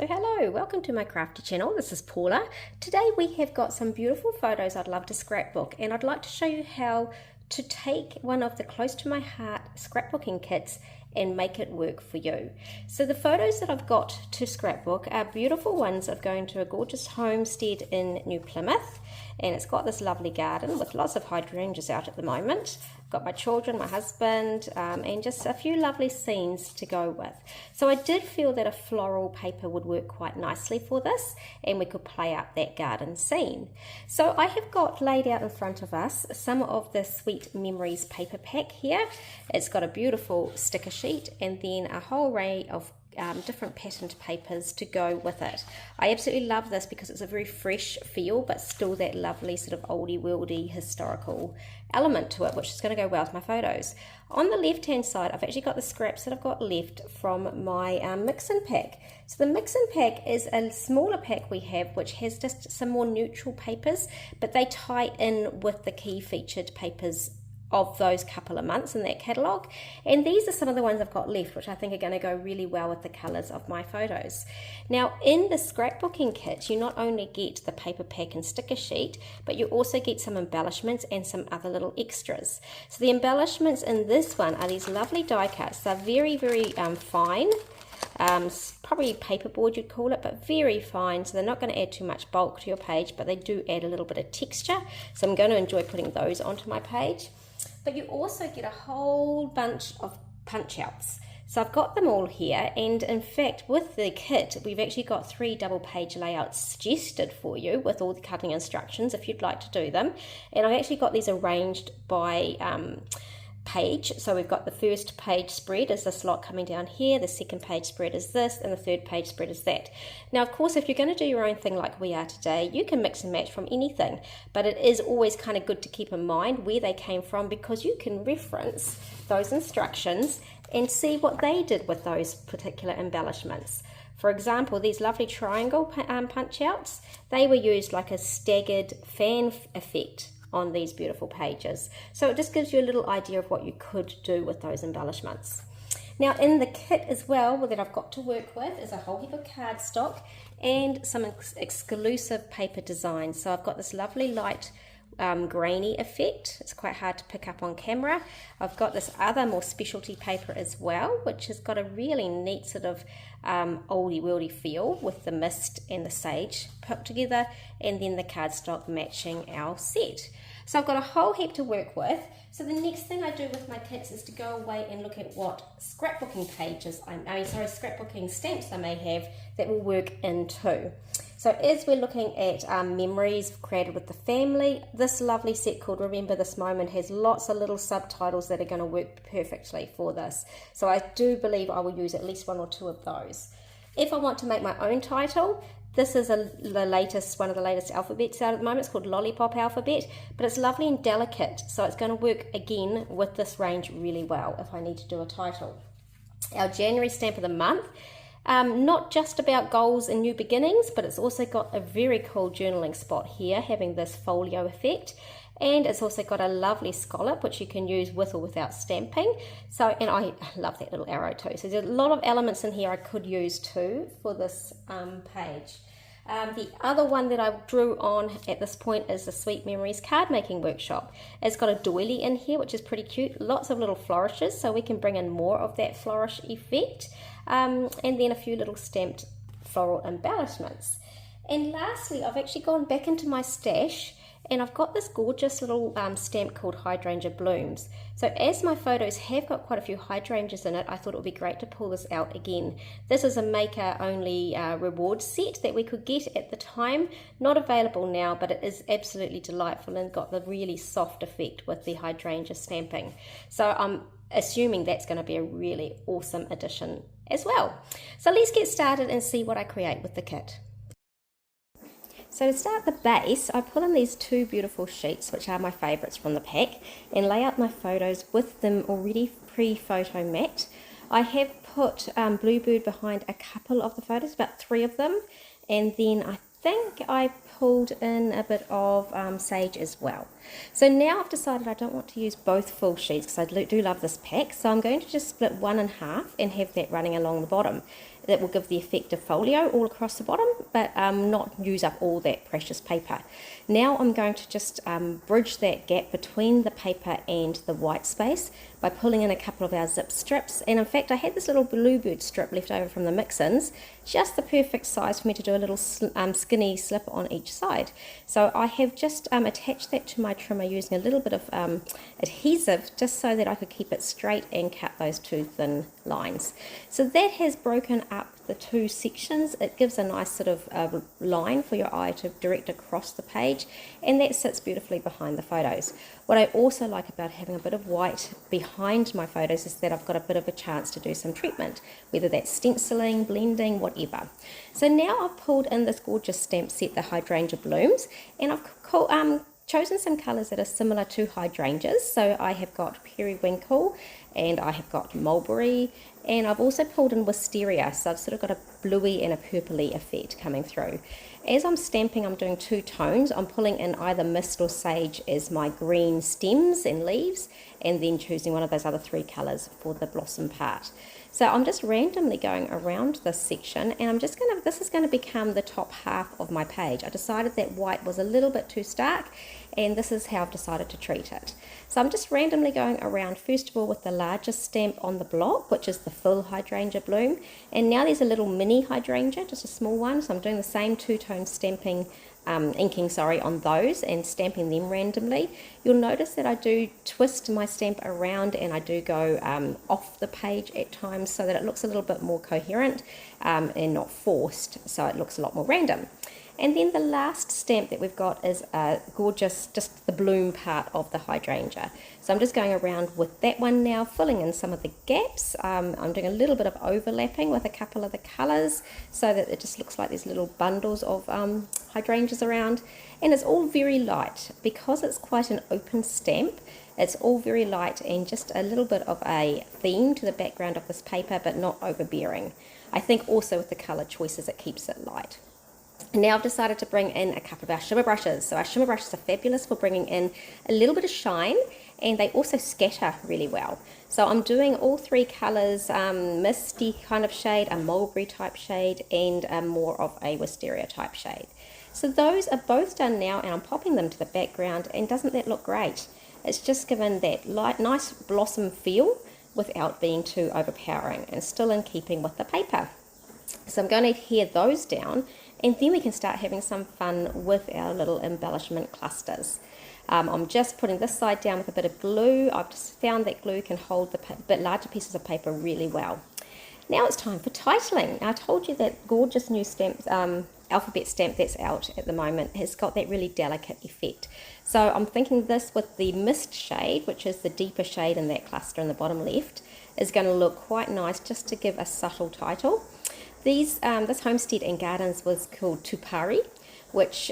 So hello, welcome to my crafty channel. This is Paula. Today we have got some beautiful photos I'd love to scrapbook, and I'd like to show you how to take one of the close to my heart scrapbooking kits and make it work for you. So the photos that I've got to scrapbook are beautiful ones of going to a gorgeous homestead in New Plymouth, and it's got this lovely garden with lots of hydrangeas out at the moment. I've got my children, my husband, and just a few lovely scenes to go with. So I did feel that a floral paper would work quite nicely for this, and we could play up that garden scene. So I have got laid out in front of us some of the Sweet Memories paper pack here. It's got a beautiful sticker sheet and then a whole array of different patterned papers to go with it. I absolutely love this because it's a very fresh feel, but still that lovely sort of oldie worldy historical element to it, which is going to go well with my photos. On the left hand side, I've actually got the scraps that I've got left from my mix-in pack. So the mix-in pack is a smaller pack we have, which has just some more neutral papers, but they tie in with the key featured papers of those couple of months in that catalogue, and these are some of the ones I've got left, which I think are going to go really well with the colours of my photos. Now in the scrapbooking kit, you not only get the paper pack and sticker sheet, but you also get some embellishments and some other little extras. So the embellishments in this one are these lovely die cuts. They're very fine, probably paperboard you'd call it, but very fine, so they're not going to add too much bulk to your page, but they do add a little bit of texture, so I'm going to enjoy putting those onto my page. But you also get a whole bunch of punch outs. So I've got them all here, and in fact with the kit we've actually got 3 double page layouts suggested for you with all the cutting instructions if you'd like to do them. And I've actually got these arranged by page. So we've got the first page spread is this lot coming down here, the second page spread is this, and the third page spread is that. Now of course if you're going to do your own thing like we are today, you can mix and match from anything, but it is always kind of good to keep in mind where they came from, because you can reference those instructions and see what they did with those particular embellishments. For example, these lovely triangle punch outs, they were used like a staggered fan effect on these beautiful pages. So it just gives you a little idea of what you could do with those embellishments. Now in the kit as well that I've got to work with is a whole heap of cardstock and some exclusive paper designs. So I've got this lovely light grainy effect. It's quite hard to pick up on camera. I've got this other more specialty paper as well, which has got a really neat sort of oldie worldy feel with the mist and the sage put together, and then the cardstock matching our set. So I've got a whole heap to work with. So the next thing I do with my kits is to go away and look at what scrapbooking scrapbooking stamps I may have that will work into. So as we're looking at memories created with the family, this lovely set called Remember This Moment has lots of little subtitles that are going to work perfectly for this. So I do believe I will use at least 1 or 2 of those. If I want to make my own title, this is one of the latest alphabets out at the moment. It's called Lollipop Alphabet, but it's lovely and delicate, so it's going to work again with this range really well if I need to do a title. Our January stamp of the month, not just about goals and new beginnings, but it's also got a very cool journaling spot here, having this folio effect. And it's also got a lovely scallop, which you can use with or without stamping. So, and I love that little arrow too. So there's a lot of elements in here I could use too for this page. The other one that I drew on at this point is the Sweet Memories card making workshop. It's got a doily in here, which is pretty cute. Lots of little flourishes, so we can bring in more of that flourish effect. And then a few little stamped floral embellishments. And lastly, I've actually gone back into my stash, and I've got this gorgeous little stamp called Hydrangea Blooms. So as my photos have got quite a few hydrangeas in it, I thought it would be great to pull this out again. This is a maker only reward set that we could get at the time. Not available now, but it is absolutely delightful and got the really soft effect with the hydrangea stamping. So I'm assuming that's going to be a really awesome addition as well. So let's get started and see what I create with the kit. So to start the base, I pull in these 2 beautiful sheets, which are my favourites from the pack, and lay out my photos with them already pre-photo matte. I have put Bluebird behind a couple of the photos, about 3 of them, and then I think I pulled in a bit of sage as well. So now I've decided I don't want to use both full sheets because I do love this pack. So I'm going to just split one in half and have that running along the bottom. That will give the effect of folio all across the bottom, but not use up all that precious paper. Now I'm going to just bridge that gap between the paper and the white space by pulling in a couple of our zip strips. And in fact, I had this little bluebird strip left over from the mix-ins, just the perfect size for me to do a little skinny slip on each side. So I have just attached that to my trimmer using a little bit of adhesive, just so that I could keep it straight and cut those two thin lines. So that has broken up the two sections. It gives a nice sort of line for your eye to direct across the page, and that sits beautifully behind the photos. What I also like about having a bit of white behind my photos is that I've got a bit of a chance to do some treatment, whether that's stenciling, blending, whatever. So now I've pulled in this gorgeous stamp set, the Hydrangea Blooms, and I've chosen some colours that are similar to hydrangeas. So I have got periwinkle and I have got mulberry, and I've also pulled in wisteria, so I've sort of got a bluey and a purpley effect coming through. As I'm stamping, I'm doing two tones. I'm pulling in either mist or sage as my green stems and leaves, and then choosing one of those other three colours for the blossom part. So I'm just randomly going around this section, and this is going to become the top half of my page. I decided that white was a little bit too stark, and this is how I've decided to treat it. So I'm just randomly going around, first of all with the largest stamp on the block, which is the full Hydrangea Bloom, and now there's a little mini hydrangea, just a small one, so I'm doing the same two-tone stamping, inking on those and stamping them randomly. You'll notice that I do twist my stamp around, and I do go off the page at times so that it looks a little bit more coherent and not forced, so it looks a lot more random. And then the last stamp that we've got is gorgeous, just the bloom part of the hydrangea. So I'm just going around with that one now, filling in some of the gaps. I'm doing a little bit of overlapping with a couple of the colours so that it just looks like there's little bundles of hydrangeas around. And it's all very light. Because it's quite an open stamp, it's all very light and just a little bit of a theme to the background of this paper, but not overbearing. I think also with the colour choices, it keeps it light. Now I've decided to bring in a couple of our shimmer brushes. So our shimmer brushes are fabulous for bringing in a little bit of shine, and they also scatter really well. So I'm doing all three colours, misty kind of shade, a mulberry type shade, and more of a wisteria type shade. So those are both done now, and I'm popping them to the background, and doesn't that look great? It's just given that light, nice blossom feel without being too overpowering, and still in keeping with the paper. So I'm going to adhere those down, and then we can start having some fun with our little embellishment clusters. I'm just putting this side down with a bit of glue. I've just found that glue can hold the bit larger pieces of paper really well. Now it's time for titling. I told you that gorgeous new stamp, alphabet stamp that's out at the moment has got that really delicate effect. So I'm thinking this with the mist shade, which is the deeper shade in that cluster in the bottom left, is going to look quite nice just to give a subtle title. This Homestead and Gardens was called Tupari, which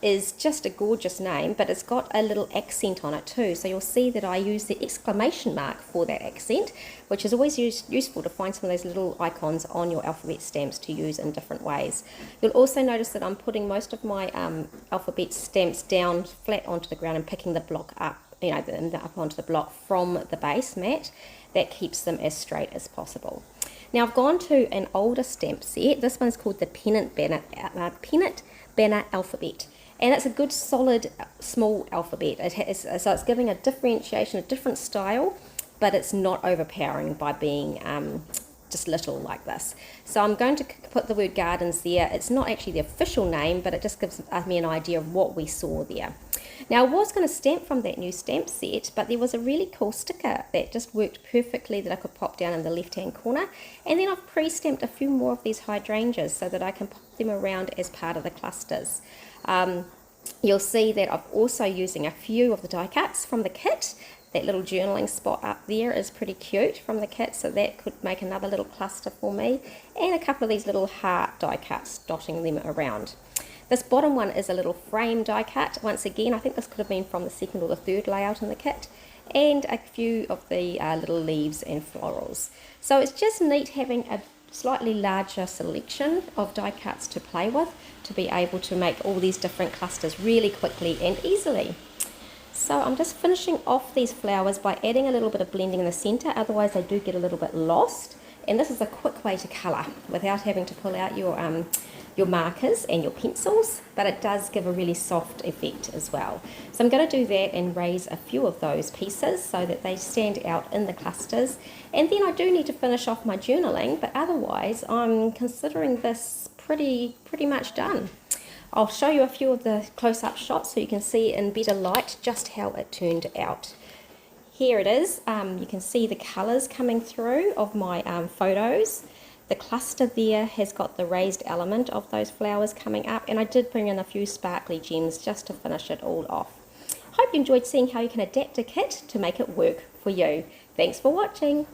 is just a gorgeous name, but it's got a little accent on it too. So you'll see that I use the exclamation mark for that accent, which is always useful to find some of those little icons on your alphabet stamps to use in different ways. You'll also notice that I'm putting most of my alphabet stamps down flat onto the ground and picking the block up, up onto the block from the base mat. That keeps them as straight as possible. Now I've gone to an older stamp set. This one's called the Peanut Banner Alphabet, and it's a good solid small alphabet. So it's giving a differentiation, a different style, but it's not overpowering by being just little like this. So I'm going to put the word gardens there. It's not actually the official name, but it just gives me an idea of what we saw there. Now I was going to stamp from that new stamp set, but there was a really cool sticker that just worked perfectly that I could pop down in the left hand corner, and then I've pre-stamped a few more of these hydrangeas so that I can pop them around as part of the clusters. You'll see that I'm also using a few of the die cuts from the kit. That little journaling spot up there is pretty cute from the kit, so that could make another little cluster for me, and a couple of these little heart die cuts dotting them around. This bottom one is a little frame die cut. Once again, I think this could have been from the second or the third layout in the kit, and a few of the little leaves and florals. So it's just neat having a slightly larger selection of die cuts to play with to be able to make all these different clusters really quickly and easily. So I'm just finishing off these flowers by adding a little bit of blending in the centre, otherwise they do get a little bit lost. And this is a quick way to colour without having to pull out your markers and your pencils, but it does give a really soft effect as well. So I'm going to do that and raise a few of those pieces so that they stand out in the clusters. And then I do need to finish off my journaling, but otherwise I'm considering this pretty much done. I'll show you a few of the close-up shots so you can see in better light just how it turned out. Here it is. You can see the colours coming through of my photos. The cluster there has got the raised element of those flowers coming up, and I did bring in a few sparkly gems just to finish it all off. Hope you enjoyed seeing how you can adapt a kit to make it work for you. Thanks for watching.